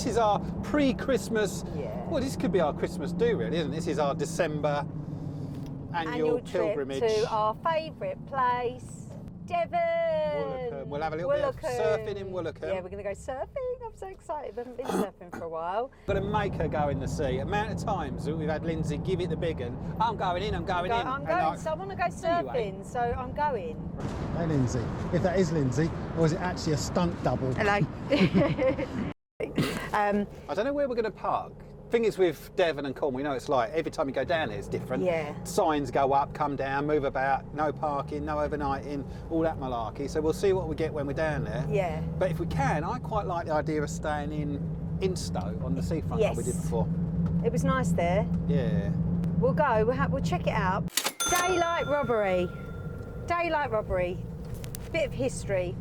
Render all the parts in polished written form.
this is our pre-Christmas. Yeah. Well, this could be our Christmas do, really, isn't it? This is our December annual pilgrimage trip to our favourite place, Devon. Woolacombe. We'll have a little bit of surfing in Woolacombe. Yeah, we're going to go surfing. I'm so excited. We haven't been surfing for a while. Got to make her go in the sea. Amount of times that we've had Lindsay give it the big one. I'm going in. I'm going in. I'm going. So I want to go surfing. So I'm going. Hey, Lindsay. If that is Lindsay, or is it actually a stunt double? Hello. I don't know where we're going to park. Thing is with Devon and Cornwall, you know, it's like every time you go down there, it's different. Yeah. Signs go up, come down, move about, no parking, no overnighting, all that malarkey. So we'll see what we get when we're down there. Yeah. But if we can, I quite like the idea of staying in Stowe on the seafront like we did before. It was nice there. Yeah. We'll go. We'll check it out. Daylight robbery. Daylight robbery. Bit of history.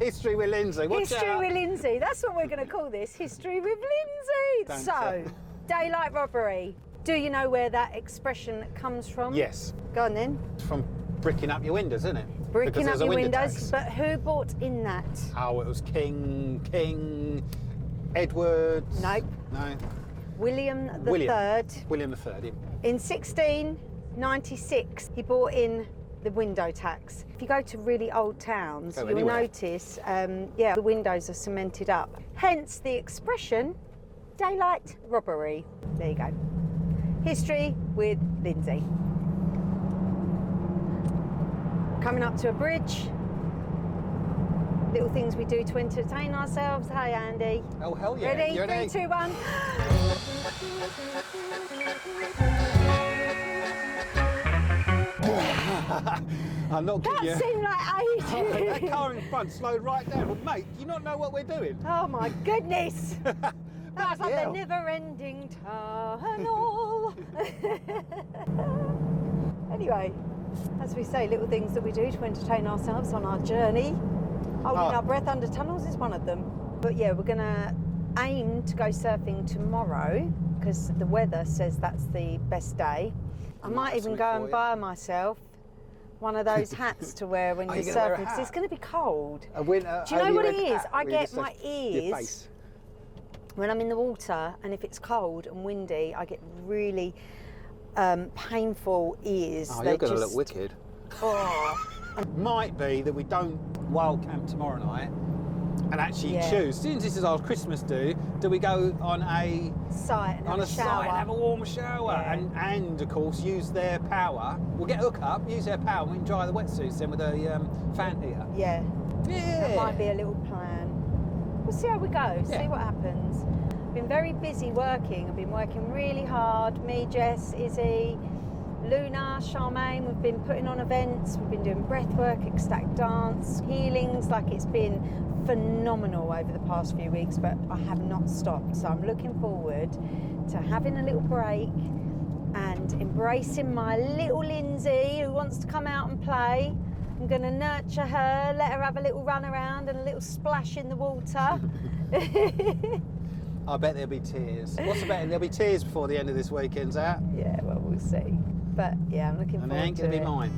History with Lindsay. History with Lindsay. That's what we're going to call this. History with Lindsay. So, daylight robbery. Do you know where that expression comes from? Yes. Go on then. It's from bricking up your windows, isn't it? Bricking up your windows. But who bought in that? Oh, it was King Edward. Nope. No. William the Third. William the Third. Yeah. In 1696, he brought in the window tax. If you go to really old towns, you'll notice, the windows are cemented up. Hence the expression, daylight robbery. There you go. History with Lindsay. Coming up to a bridge. Little things we do to entertain ourselves. Hey, Andy. Oh, hell yeah. Ready? You're 3, 2, 1. I'm not kidding you. That seemed like ages. That car in front slowed right down. Well, mate, do you not know what we're doing? Oh my goodness. That's like hell. the never-ending tunnel. Anyway, as we say, little things that we do to entertain ourselves on our journey. Holding our breath under tunnels is one of them. But yeah, we're going to aim to go surfing tomorrow because the weather says that's the best day. I might even go and buy myself one of those hats to wear when you're surfing because it's going to be cold. A winter. Do you know what it is? I get my ears when I'm in the water, and if it's cold and windy, I get really painful ears. Oh, you're going to look wicked. Oh. Might be that we don't wild camp tomorrow night and actually choose. Since this is our Christmas do we go on a site and have a warm shower and of course use their power. We'll get hook up, use their power, and we can dry the wetsuits then with a fan heater. Yeah. That might be a little plan. We'll see how we go, see what happens. I've been very busy working. I've been working really hard. Me, Jess, Izzy, Luna, Charmaine, we've been putting on events, we've been doing breath work, ecstatic dance, healings, like it's been phenomenal over the past few weeks, but I have not stopped. So I'm looking forward to having a little break and embracing my little Lindsay who wants to come out and play. I'm going to nurture her, let her have a little run around and a little splash in the water. I bet there'll be tears. What's the betting? There'll be tears before the end of this weekend's out. Yeah, well, we'll see. But yeah, I'm looking forward to it. And it ain't going to be mine.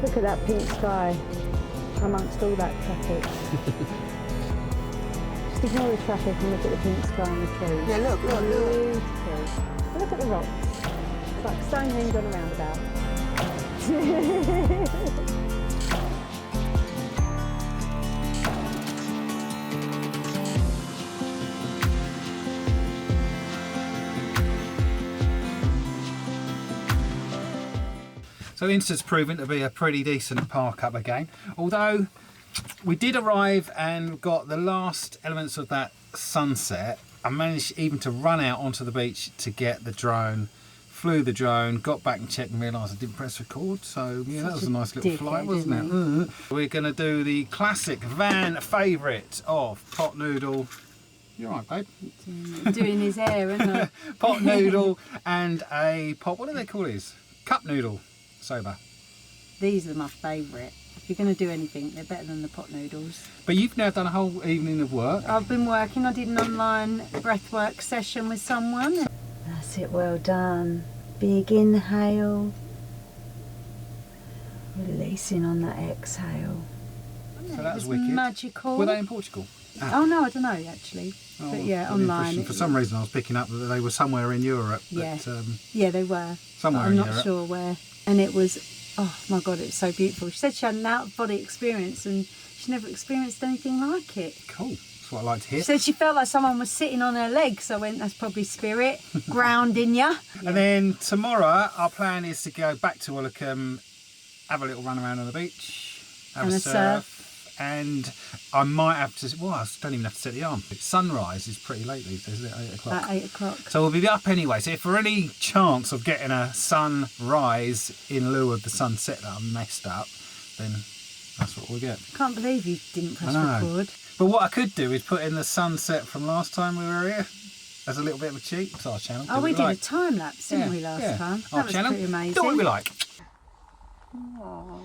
Look at that pink sky amongst all that traffic. Just ignore the traffic and look at the pink sky and the trees. Yeah, look. Beautiful. Look at the rocks. It's like Stonehenge on a roundabout. So Inster's proven to be a pretty decent park up again. Although we did arrive and got the last elements of that sunset. I managed even to run out onto the beach to get the drone. Flew the drone, got back and checked and realised I didn't press record, so yeah, that was a nice little flight, wasn't it? We're going to do the classic van favourite of pot noodle. You're right, babe. Doing his hair, isn't it? Pot noodle and a pot, what do they call these? Cup noodle soba. These are my favourite. If you're going to do anything, they're better than the pot noodles. But you've now done a whole evening of work. I've been working. I did an online breathwork session with someone. That's it, well done. Big inhale. Releasing on that exhale. So that was wicked. Magical. Were they in Portugal? Oh no, I don't know actually. Oh, but yeah, got the online. impression for some reason I was picking up that they were somewhere in Europe. Yeah, but, yeah, they were. Somewhere I'm in not Europe. sure where. And it was, oh my God, it was so beautiful. She said she had an out-of-body experience and she never experienced anything like it. Cool. That's what I like to hear. She said she felt like someone was sitting on her legs. I went, that's probably spirit grounding you. And then tomorrow, our plan is to go back to Woolacombe, have a little run around on the beach, have And a a surf, and I might have to, well, I don't even have to set the alarm. Sunrise is pretty late these days, isn't it? 8 o'clock. At 8 o'clock. So we'll be up anyway. So if for any chance of getting a sunrise in lieu of the sunset that I messed up, then that's what we'll get. Can't believe you didn't press I know. record. But what I could do is put in the sunset from last time we were here as a little bit of a cheat. It's our channel. Oh, we did a time lapse, didn't we, last time? Our That was channel. pretty amazing. Do what we like. Oh.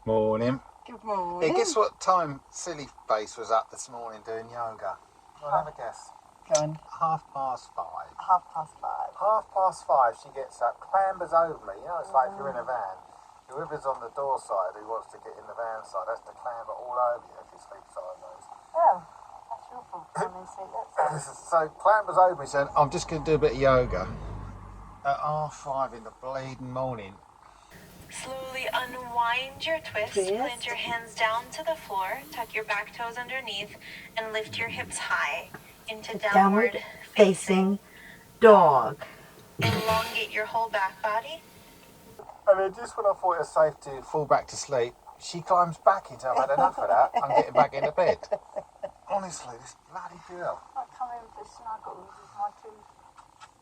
Morning. Good morning. Hey, guess what time Silly Face was up this morning doing yoga? Well, have a guess. Go on. 5:30. 5:30. 5:30 she gets up, clambers over me. You know, it's like if you're in a van, whoever's on the door side who wants to get in the van side has to clamber all over you if you sleep sideways. Oh, that's your fault. Morning, sweet. So clambers over me saying, I'm just going to do a bit of yoga at R5 in the bleeding morning. Slowly unwind your twist, plant your hands down to the floor, tuck your back toes underneath, and lift your hips high into downward facing dog. Elongate your whole back body. And then just when I thought it was safe to fall back to sleep, she climbs back into, I've had enough of that, I'm getting back into bed. Honestly, this bloody girl. I come in for snuggles with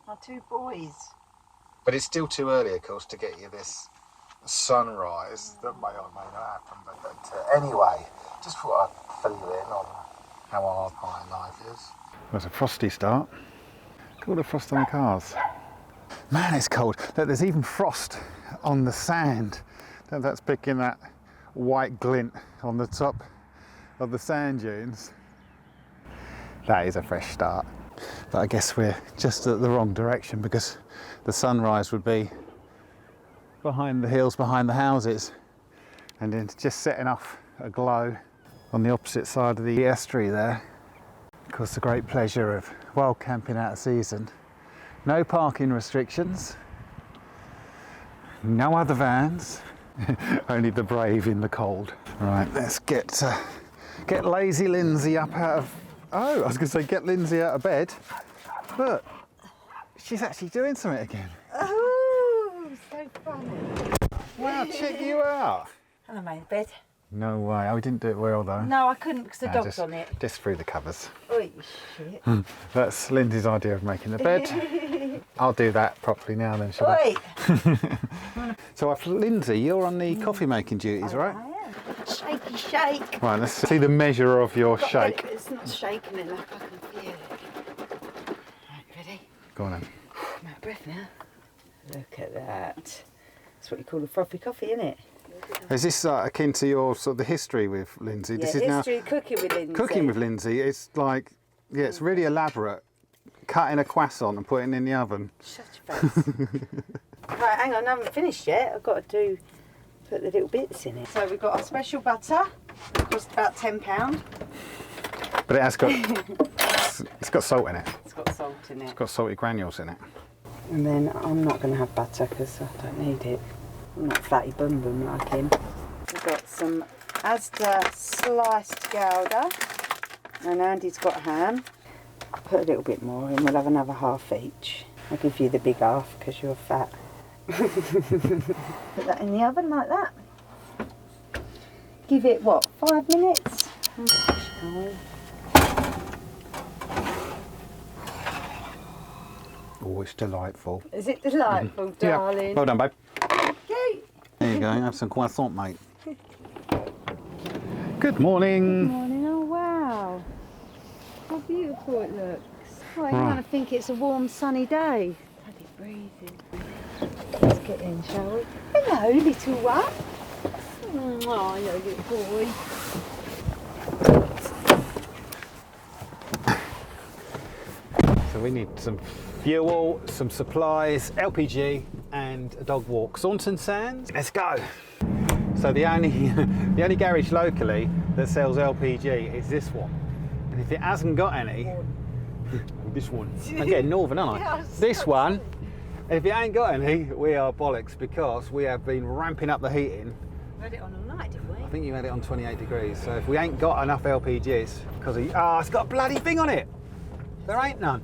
my two boys. But it's still too early, of course, to get you this sunrise that may or may not happen. But anyway, just thought I'd fill you in on how hard my life is. Well, it's a frosty start. Look at all the frost on the cars. Man, it's cold. Look, there's even frost on the sand. That's picking that white glint on the top of the sand dunes. That is a fresh start. But I guess we're just at the wrong direction because the sunrise would be behind the hills, behind the houses, and then just setting off a glow on the opposite side of the estuary there. Of course, the great pleasure of wild camping out of season. No parking restrictions, no other vans, only the brave in the cold. Right, let's get lazy Lindsay up out of, oh, I was going to say get Lindsay out of bed. Look, she's actually doing something again. Oh, so funny. Wow, check you out. And I made bed. No way, oh, we didn't do it well though. No, I couldn't because the dog's just, on it. Just through the covers. Oh, shit. That's Lindsay's idea of making the bed. I'll do that properly now then, shall I? Oi. So Lindsay, you're on the coffee making duties, right? I am. Shaky shake. Right, let's see the measure of your shake. It's not shaking enough, I can feel it. Right, ready? Go on then. I'm out of breath now. Look at that. That's what you call a frothy coffee, isn't it? Is this akin to your sort of the history with Lindsay? Yeah, This is history of cooking with Lindsay. cooking with Lindsay. It's like, yeah, it's really elaborate. Cutting a croissant and putting it in the oven. Shut your face. Right, hang on, I haven't finished yet. I've got to put the little bits in it. So we've got our special butter. It cost about £10. But it has got, it's got salt in it. It's got salt in it. It's got salty granules in it. And then I'm not going to have butter because I don't need it. I'm not fatty bum bum like him. We've got some Asda sliced Gouda. And Andy's got ham. I'll put a little bit more in. We'll have another half each. I'll give you the big half because you're fat. Put that in the oven like that. Give it, what, 5 minutes? Oh, it's delightful. Is it delightful, darling? Yeah. Well done, babe. Okay. There you go. Have some croissant, mate. Good morning. Good morning. Oh, wow. How beautiful it looks. Oh, you kind of think it's a warm, sunny day. Bloody breathing. Let's get in, shall we? Hello, little one. Oh, you little boy. So we need some fuel, some supplies, LPG, and a dog walk. Saunton Sands. Let's go. So the only garage locally that sells LPG is this one, and if it hasn't got any, this one. I'm getting northern, aren't I? Yes. This one. And if it ain't got any, we are bollocks because we have been ramping up the heating. We had it on all night, didn't we? I think you had it on 28 degrees. So if we ain't got enough LPGs, because it's got a bloody thing on it. There ain't none.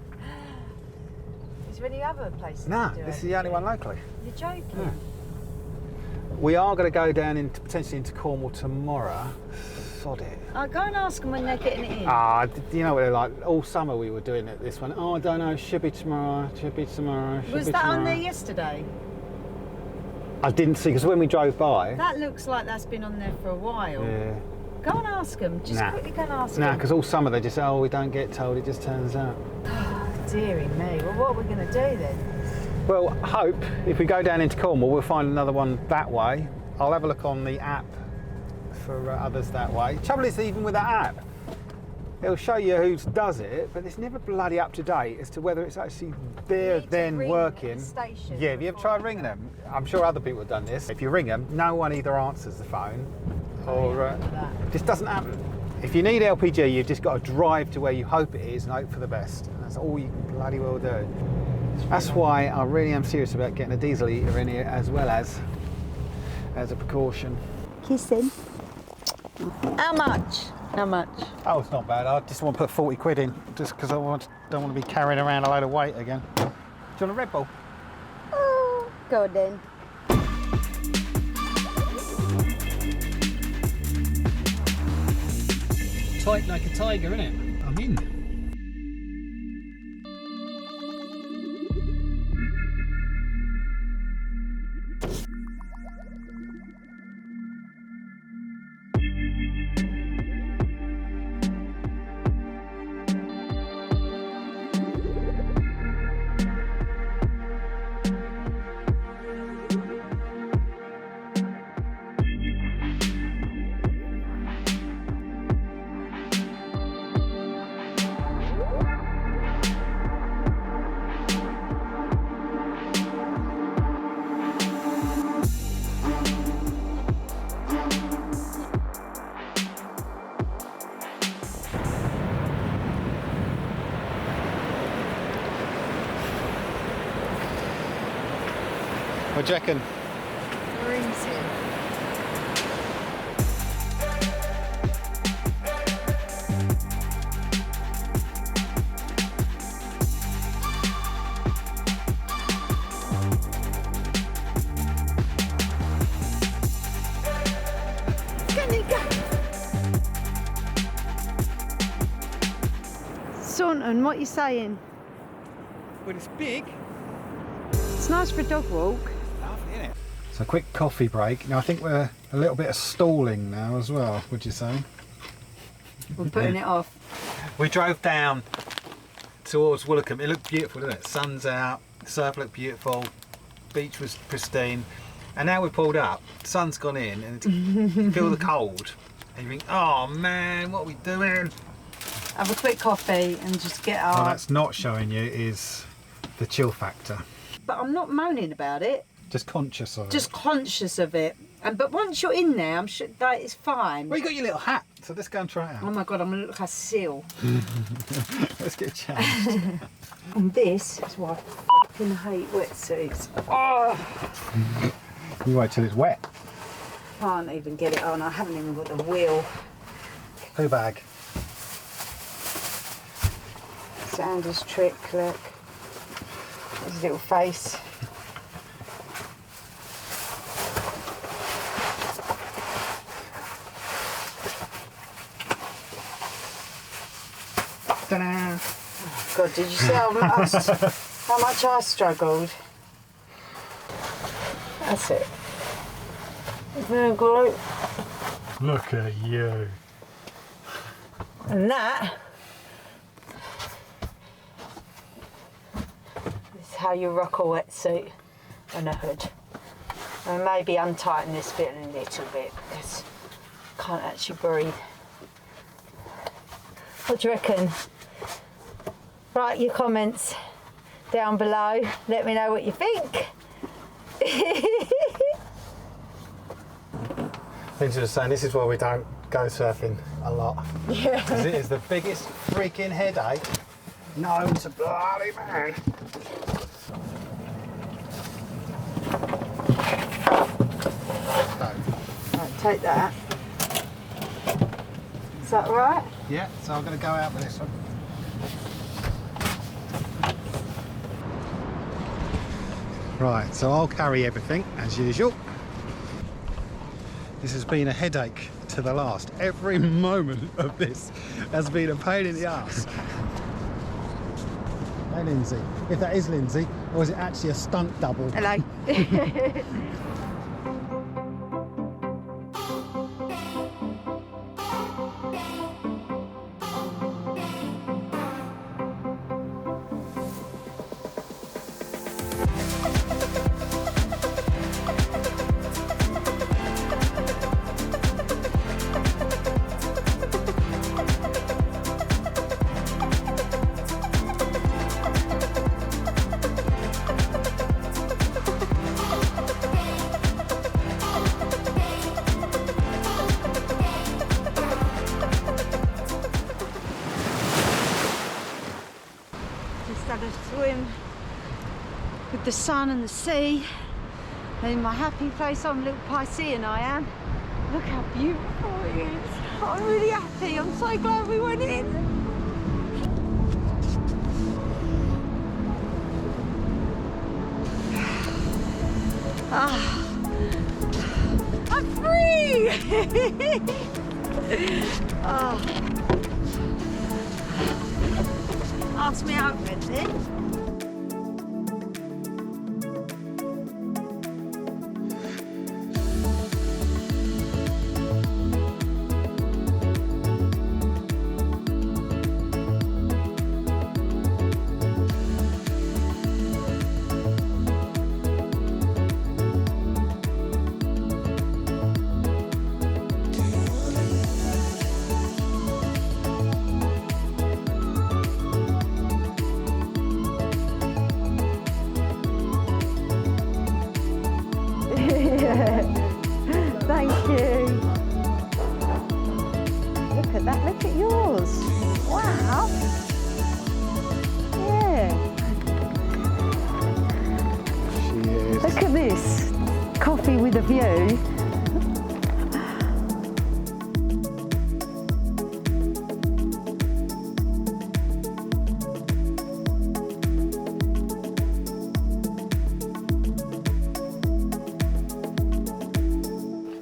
Is there any other places? No, to do this it? is the only one locally. You're joking? Yeah. We are going to go down potentially into Cornwall tomorrow. Sod it. I'll go and ask them when they're getting it in. You know what they're like? All summer we were doing it. This one. Oh, I don't know. Should be tomorrow. Should be tomorrow. Was that on there yesterday? I didn't see because when we drove by. That looks like that's been on there for a while. Yeah. Go and ask them. Just Nah. quickly go and ask Nah, them. because all summer they just say, oh, we don't get told. It just turns out. Dearie me. Well, what are we going to do then? Well, I hope if we go down into Cornwall, we'll find another one that way. I'll have a look on the app for others that way. Trouble is, even with that app, it'll show you who does it, but it's never bloody up to date as to whether it's actually there need to then ring working. the station Yeah, have you ever before tried ringing them? I'm sure other people have done this. If you ring them, no one either answers the phone or it just doesn't happen. If you need LPG, you've just got to drive to where you hope it is and hope for the best. And that's all you can bloody well do. That's why I really am serious about getting a diesel heater in here as well as a precaution. Kissing. How much? How much? Oh, it's not bad. I just want to put 40 quid in just because I don't want to be carrying around a load of weight again. Do you want a Red Bull? Oh, go on then. Tight like a tiger, innit? I'm in. What do you reckon? Freezing. Saunton, what are you saying? Well, it's big. It's nice for a dog walk. Lovely, isn't it? So, quick coffee break. Now, I think we're a little bit of stalling now as well, would you say? We're putting it off. We drove down towards Woolacombe. It looked beautiful, didn't it? Sun's out, surf looked beautiful, beach was pristine. And now we pulled up, sun's gone in, and you feel the cold. And you think, oh man, what are we doing? Have a quick coffee and just get What our... that's not showing you is the chill factor. But I'm not moaning about it. Just conscious of it. Just conscious of it. But once you're in there, I'm sure that is fine. Well, you got your little hat, so let's go and try it Oh out. my God, I'm going to look like a seal. Let's get changed. And this is why I fucking hate wetsuits. Oh, You wait till it's wet. can't even get it on. I haven't even got the wheel. Poo bag. Sanders trick, look. His little face. Ta-da! God, did you see how much I struggled? That's it. Very good. Look at you. And that is how you rock a wetsuit and a hood. And maybe untighten this bit a little bit because I can't actually breathe. What do you reckon? Write your comments down below. Let me know what you think. Things are saying this is why we don't go surfing a lot. Yeah. Because it is the biggest freaking headache known to bloody man. Right, take that. Is that right? Yeah, so I'm going to go out with this one. Right, so I'll carry everything as usual. This has been a headache to the last. Every moment of this has been a pain in the ass. Hey Lindsay, if that is Lindsay, or is it actually a stunt double? Hello. Just had a swim with the sun and the sea. In my happy place, I'm a little Piscean, I am. Look how beautiful it is. I'm really happy. I'm so glad we went in. Ah, I'm free! Oh. Ask me out, Lindsay. Thank you. Look at that, look at yours. Wow. Yeah. She is. Look at this. Coffee with a view.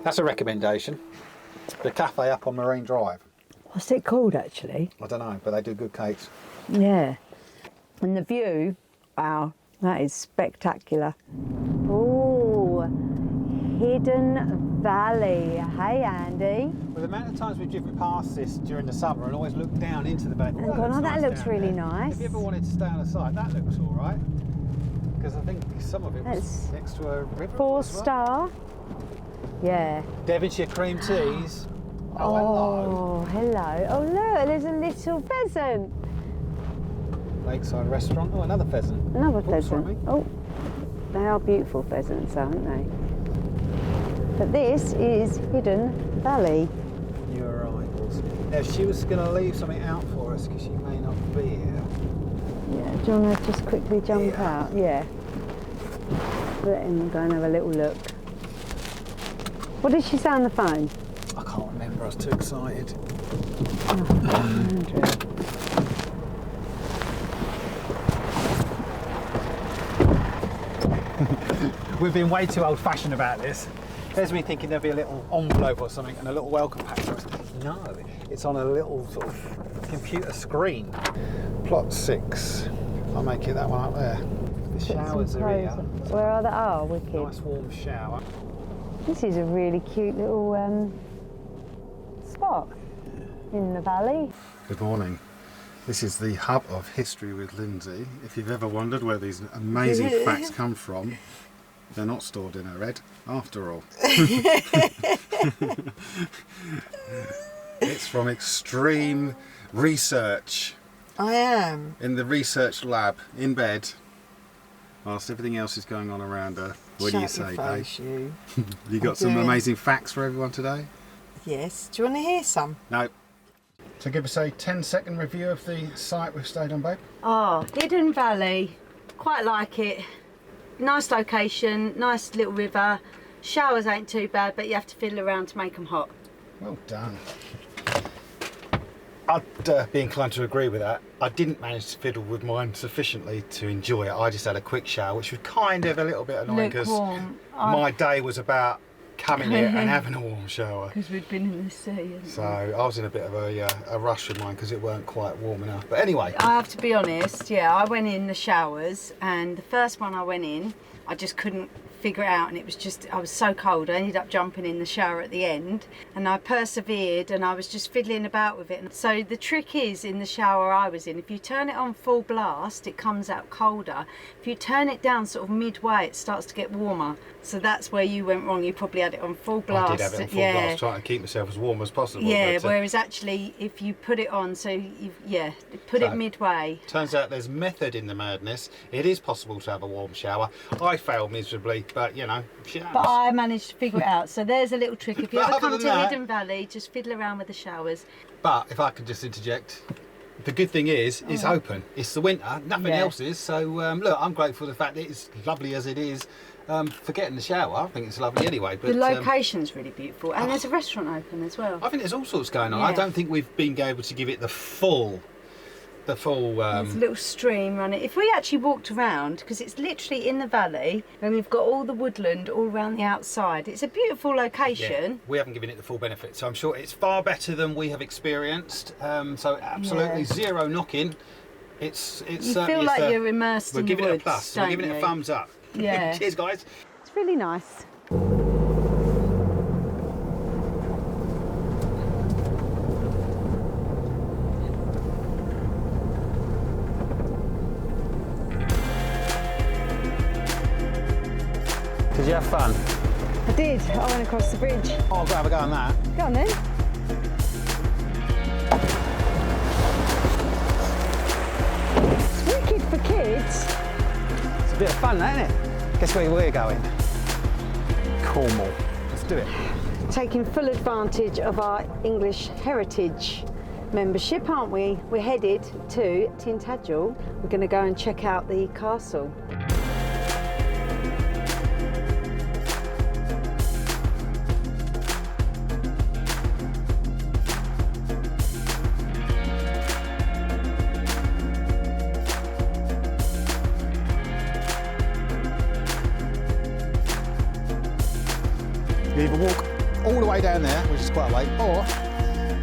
That's a recommendation. The cafe up on Marine Drive. What's it called actually? I don't know, but they do good cakes. Yeah. And the view, wow, that is spectacular. Oh, Hidden Valley. Hey Andy. Well, the amount of times we've driven past this during the summer and always looked down into the bay. And gone, oh, that looks really nice. If you ever wanted to stay on the side, that looks all right. Because I think some of it was next to a river. 4-star. Yeah. Devonshire cream teas. Oh, hello. Oh, look, there's a little pheasant. Lakeside restaurant. Oh, another pheasant. Another Sorry, pheasant. mate. Oh, they are beautiful pheasants, aren't they? But this is Hidden Valley. You're right, Wilson. Now, she was going to leave something out for us because she may not be here. Yeah, do you want to just quickly jump out? Yeah. Let him go and have a little look. What did she say on the phone? I can't remember, I was too excited. Oh, Andrew. We've been way too old-fashioned about this. There's me thinking there'll be a little envelope or something and a little welcome pack for us. No, it's on a little sort of computer screen. Plot 6. I'll make it that one up there. The showers are here. Where are they? Oh, wicked. Nice warm shower. This is a really cute little spot in the valley. Good morning. This is the hub of history with Lindsay. If you've ever wondered where these amazing facts come from, they're not stored in her head, after all. It's from extreme research. I am. In the research lab, in bed, whilst everything else is going on around her. What do you say, babe? You got some amazing facts for everyone today? Yes. Do you want to hear some? No. So give us a 10-second review of the site we've stayed on, babe. Oh, Hidden Valley. Quite like it. Nice location, nice little river. Showers ain't too bad, but you have to fiddle around to make them hot. Well done. I'd be inclined to agree with that. I didn't manage to fiddle with mine sufficiently to enjoy it. I just had a quick shower, which was kind of a little bit annoying because my day was about coming here and having a warm shower. Because we'd been in the sea. So I was in a bit of a rush with mine because it weren't quite warm enough. But anyway. I have to be honest, yeah, I went in the showers and the first one I went in, I just couldn't figure it out, and it was just, I was so cold. I ended up jumping in the shower at the end, and I persevered and I was just fiddling about with it. So the trick is, in the shower I was in, if you turn it on full blast, it comes out colder. If you turn it down sort of midway, it starts to get warmer. So that's where you went wrong. You probably had it on full blast. I did have it on full blast, trying to keep myself as warm as possible. Yeah, but, whereas actually if you put it on, so put it midway. Turns out there's method in the madness. It is possible to have a warm shower. I failed miserably, but you know, but I managed to figure it out. So there's a little trick. If you ever come to that, Hidden Valley, just fiddle around with the showers. But if I could just interject, the good thing is it's open. It's the winter, nothing else is. So look, I'm grateful for the fact that it's lovely as it is. For getting the shower, I think it's lovely anyway. But the location's really beautiful, and there's a restaurant open as well. I think there's all sorts going on. I don't think we've been able to give it the full. There's a little stream running. If we actually walked around, because it's literally in the valley, and we've got all the woodland all around the outside. It's a beautiful location. Yeah, we haven't given it the full benefit, so I'm sure it's far better than we have experienced. So absolutely zero knocking. It's you feel like you're immersed in the woods. We're giving it a plus. We're giving it a thumbs up. Yeah. Cheers, guys. It's really nice. Did you have fun? I did. I went across the bridge. Oh, I'll go have a go on that. Go on then. It's wicked for kids. It's a bit of fun, isn't it? Guess where we're going? Cornwall. Let's do it. Taking full advantage of our English heritage membership, aren't we? We're headed to Tintagel. We're going to go and check out the castle. You either walk all the way down there, which is quite a way, or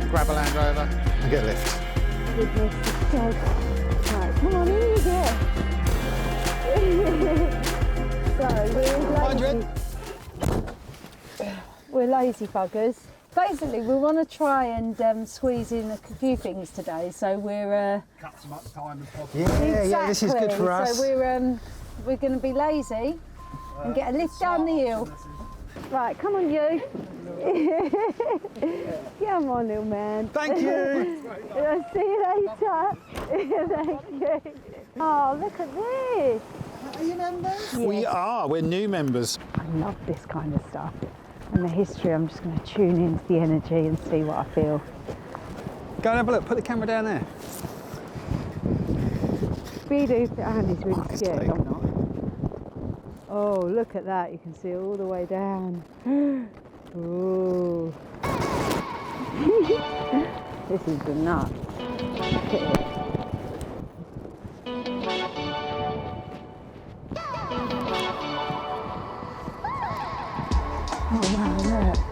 grab a Land Rover and get a lift. Goodness sake. Right, come on, in you get. We're lazy buggers. Basically, we want to try and squeeze in a few things today, so we're... Cut as much time as possible. Yeah, this is good for us. So we're going to be lazy and get a lift down the hill. Right, come on you. Come on, little man. Thank you. I'll see you later. Thank you. Oh, look at this. Are you members? Yes. We are. We're new members. I love this kind of stuff. And the history, I'm just going to tune into the energy and see what I feel. Go and have a look. Put the camera down there. Speedy, Andy's really scared. I'm not. Oh, look at that. You can see all the way down. Ooh. This is the nut. Look at it. Oh wow, look.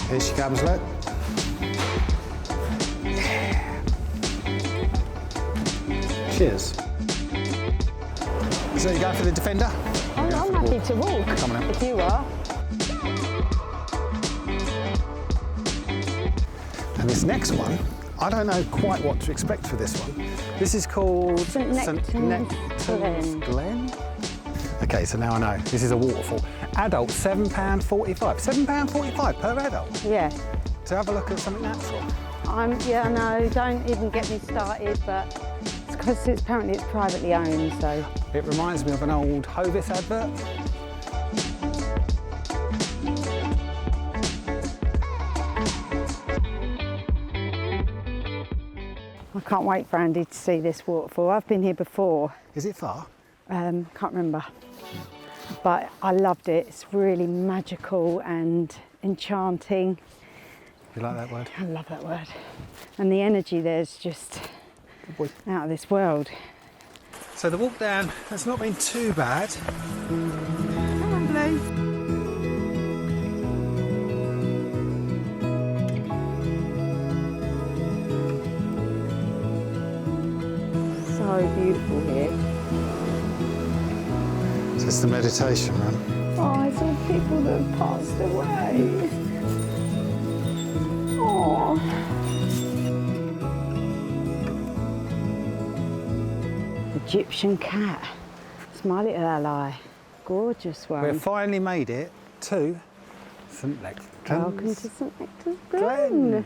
Here she comes, look. Cheers. So you going for the Defender? I'm happy to walk, Come on if you are. And this next one, I don't know quite what to expect for this one. This is called St Nectans Glen. Okay, so now I know. This is a waterfall. Adult, £7.45. £7.45 per adult. Yeah. To have a look at something natural. Yeah, no, don't even get me started, but it's because apparently it's privately owned, so. It reminds me of an old Hovis advert. I can't wait for Andy to see this waterfall. I've been here before. Is it far? Can't remember. But I loved it. It's really magical and enchanting. You like that word? I love that word. And the energy there's just out of this world. So the walk down has not been too bad. Come on, Blue. So beautiful here. So it's the meditation run. Oh, it's all people that have passed away. Oh. Egyptian cat. It's my little ally. Gorgeous one. We've finally made it to St Welcome Nectans to St Nectans Glen. Glen.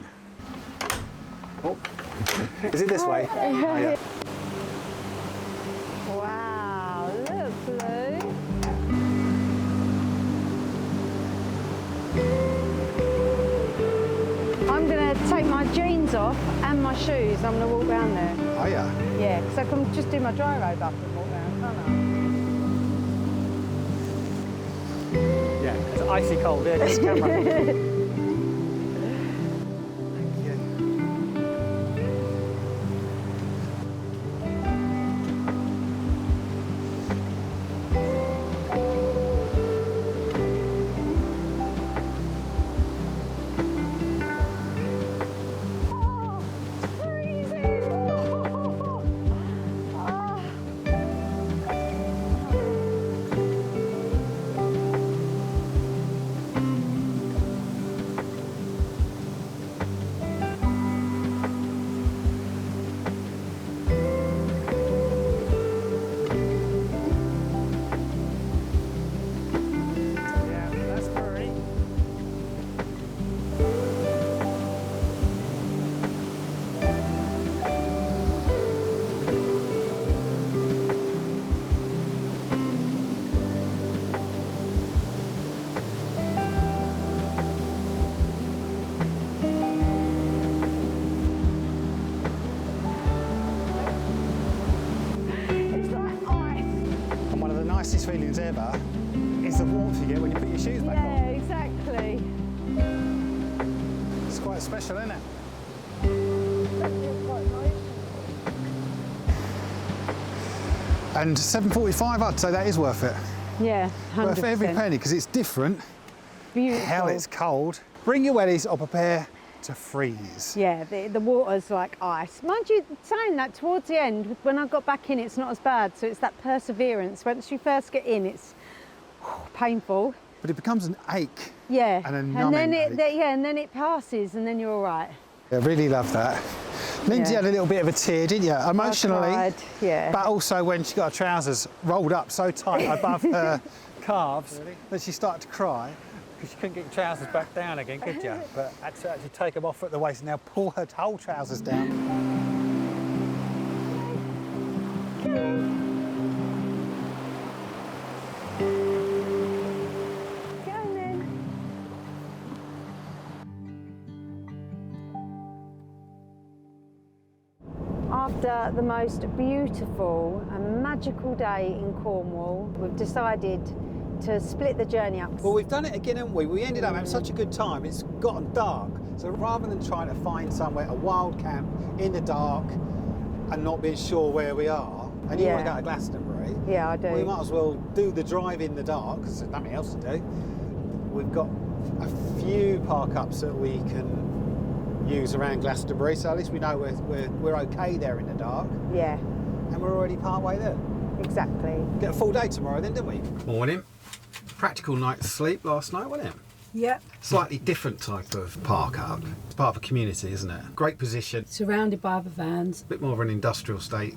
Oh. Is it this way? Oh, yeah. Wow, look, Blue. I'm going to take my jeans off and my shoes. I'm going to walk round there. Oh yeah. Yeah, because I can just do my dry robe up and walk round, can't Yeah, it's icy cold here. This camera. I? Yeah, that's pretty. It's like ice. And one of the nicest feelings ever is the warmth you get when you put your shoes back Yeah, on. exactly. It's quite special, isn't it? And £7.45, I'd say that is worth it. Yeah, 100%. Worth every penny, because it's different. Beautiful. Hell, it's cold. Bring your wellies or prepare to freeze. Yeah, the water's like ice. Mind you, saying that towards the end, when I got back in, it's not as bad. So it's that perseverance. Once you first get in, it's painful. But it becomes an ache. Yeah. And a then numbing it, ache. yeah, and then it passes, and then you're all right. I really love that. Lindsay Yeah. had a little bit of a tear, didn't you? Emotionally. I cried, yeah. But also when she got her trousers rolled up so tight above her calves that she started to cry because she couldn't get your trousers back down again, could you? But had to actually take them off at the waist and now pull her whole trousers down. Go on then. After the most beautiful and magical day in Cornwall, we've decided to split the journey up. Well, we've done it again, haven't we? We ended up having such a good time, it's gotten dark. So rather than trying to find somewhere, a wild camp in the dark and not being sure where we are, and you want to Yeah. go to Glastonbury, Yeah, I do. we might as well do the drive in the dark because there's nothing else to do. We've got a few park ups that we can use around Glastonbury, so at least we know we're okay there in the dark. Yeah, And we're already part way there. exactly. Get a full day tomorrow then, didn't we? Morning. Practical night's sleep last night, wasn't it? Yep. Slightly different type of park up. It's part of a community, isn't it? Great position. Surrounded by other vans. A bit more of an industrial state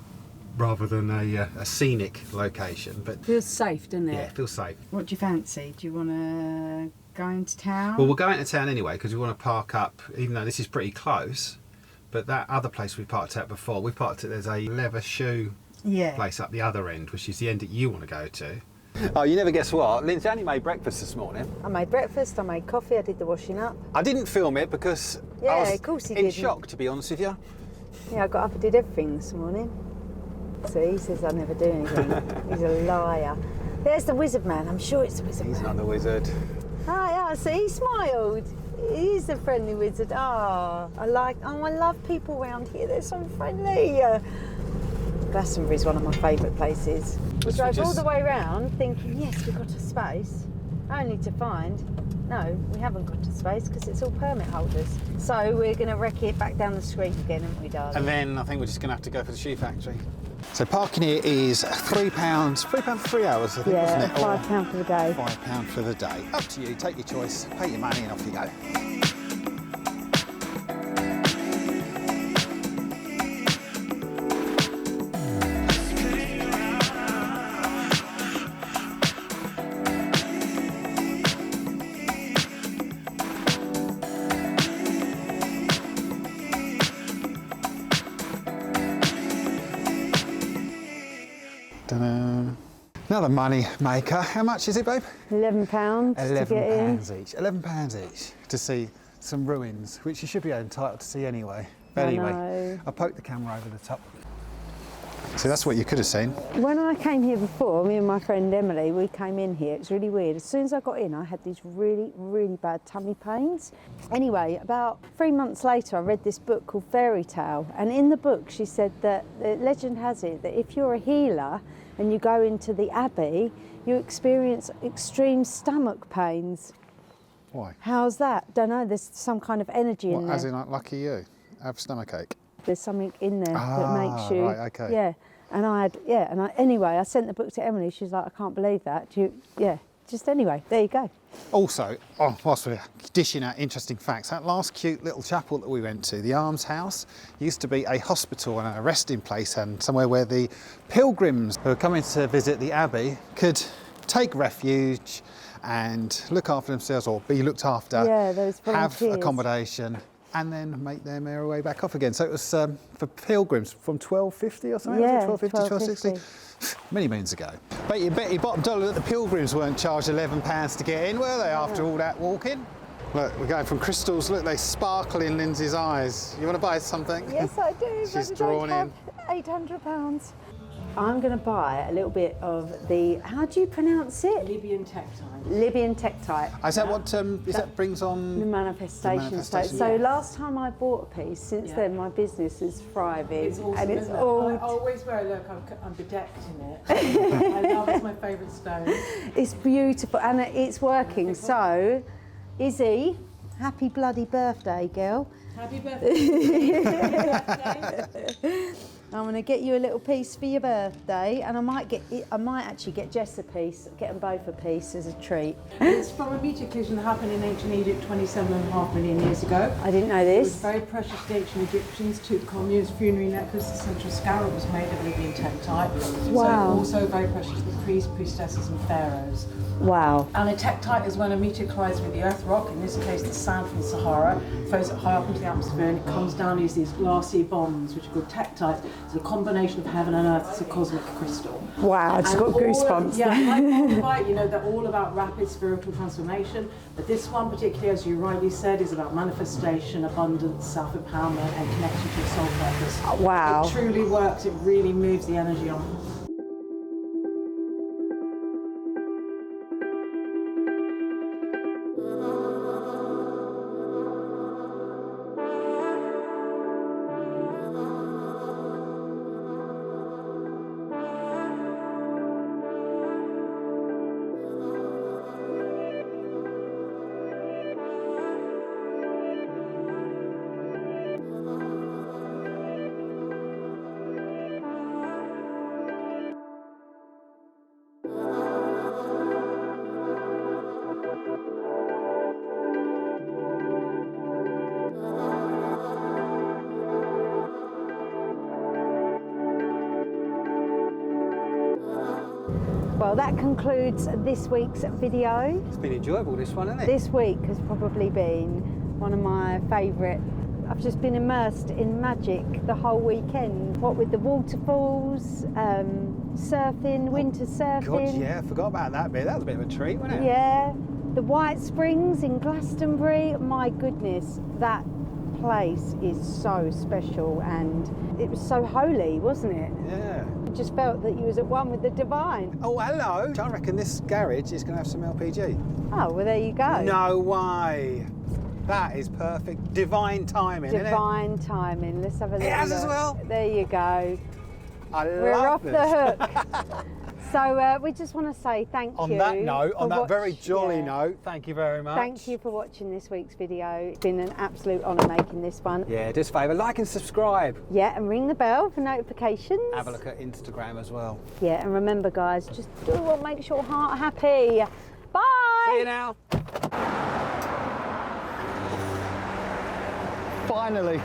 rather than a scenic location, but Feels safe, doesn't it? yeah, it feels safe. What do you fancy? Do you want to go into town? Well, we're going to town anyway because we want to park up, even though this is pretty close. But that other place we parked at before, there's a leather shoe place up the other end, which is the end that you want to go to. Oh, you never guess what? Lindsay only made breakfast this morning. I made breakfast, I made coffee, I did the washing up. I didn't film it because Yeah, I was of course you in didn't. shock, to be honest with you. Yeah, I got up and did everything this morning. See, he says I never do anything. He's a liar. There's the wizard man, I'm sure it's the wizard He's man. not the wizard. Ah, see, he smiled. He's a friendly wizard. I love people around here, they're so friendly. Glastonbury's one of my favourite places. We drove all the way round thinking, yes, we've got a space, only to find, no, we haven't got a space because it's all permit holders. So we're going to wreck it back down the street again, aren't we, darling? And then I think we're just going to have to go for the shoe factory. So parking here is £3 for 3 hours, I think, wasn't it? Yeah, £5 for the day. £5 for the day. Up to you, take your choice, pay your money and off you go. Ta-da. Another money maker. How much is it, babe? £11 to get in. £11 each. £11 each to see some ruins, which you should be entitled to see anyway. But I anyway, know. I poked the camera over the top. See, that's what you could have seen. When I came here before, me and my friend Emily, we came in here. It's really weird. As soon as I got in, I had these really, really bad tummy pains. Anyway, about 3 months later, I read this book called Fairy Tale. And in the book, she said that the legend has it that if you're a healer and you go into the abbey, you experience extreme stomach pains. Why? How's that? Don't know. There's some kind of energy in there. As in, like, lucky you, have stomachache. There's something in there that makes you. Right, okay. Yeah. And anyway, I sent the book to Emily. She's like, I can't believe that. Just anyway, there you go. Also, whilst we're dishing out interesting facts, that last cute little chapel that we went to, the Arms House, used to be a hospital and a resting place and somewhere where the pilgrims who are coming to visit the abbey could take refuge and look after themselves or be looked after, those have volunteers. accommodation and then make their merry way back off again. So it was for pilgrims from 1250 or something, Yeah, was it? 1250, 1260? Many moons ago. Bet you bottom dollar that the pilgrims weren't charged £11 to get in, were they, after all that walking? Look, we're going from crystals. Look, they sparkle in Lindsay's eyes. You want to buy something? Yes, I do. She's but drawn I don't have £800. I'm going to buy a little bit of the, how do you pronounce it? Libyan tektite. Libyan tektite. Is that what that brings on? The manifestation state. So last time I bought a piece, since then my business is thriving. It's awesome, and it's isn't it? all. I always wear, look, I'm bedecked in it. I love it, it's my favourite stone. It's beautiful and it's working. So, Izzy, happy bloody birthday, girl. Happy birthday. Happy birthday. I'm going to get you a little piece for your birthday, and I might actually get Jess a piece, get them both a piece as a treat. It's from a meteor collision that happened in ancient Egypt 27.5 million years ago. I didn't know It was this. very precious to ancient Egyptians. Tutankhamun's funerary necklace, the central scarab, was made of Libyan tektite. Wow. So also very precious to the priests, priestesses and pharaohs. Wow. And a tektite is when a meteor collides with the earth rock, in this case the sand from the Sahara, throws it high up into the atmosphere and it comes down as these glassy bonds, which are called tektites. It's a combination of heaven and earth. It's a cosmic crystal. Wow, I just got goosebumps. They're all about rapid spiritual transformation. But this one particularly, as you rightly said, is about manifestation, abundance, self-empowerment and connection to your soul purpose. Wow. It truly works. It really moves the energy on. Well, that concludes this week's video. It's been enjoyable, this one, hasn't it? This week has probably been one of my favourite. I've just been immersed in magic the whole weekend. What with the waterfalls, surfing, winter surfing. God, yeah, I forgot about that bit. That was a bit of a treat, wasn't it? Yeah, the White Springs in Glastonbury. My goodness, that place is so special, and it was so holy, wasn't it? Yeah. I just felt that you was at one with the divine. Oh, hello. I reckon this garage is going to have some LPG. Oh, well, there you go. No way. That is perfect. Divine timing, isn't it? Divine timing. Let's have a look. It has as well. There you go. We're off the hook. So we just want to say thank you. On that note, on that very jolly yeah. note, thank you very much. Thank you for watching this week's video. It's been an absolute honour making this one. Yeah, do us a favour, like and subscribe. Yeah, and ring the bell for notifications. Have a look at Instagram as well. Yeah, and remember guys, just do what makes your heart happy. Bye! See you now. Finally.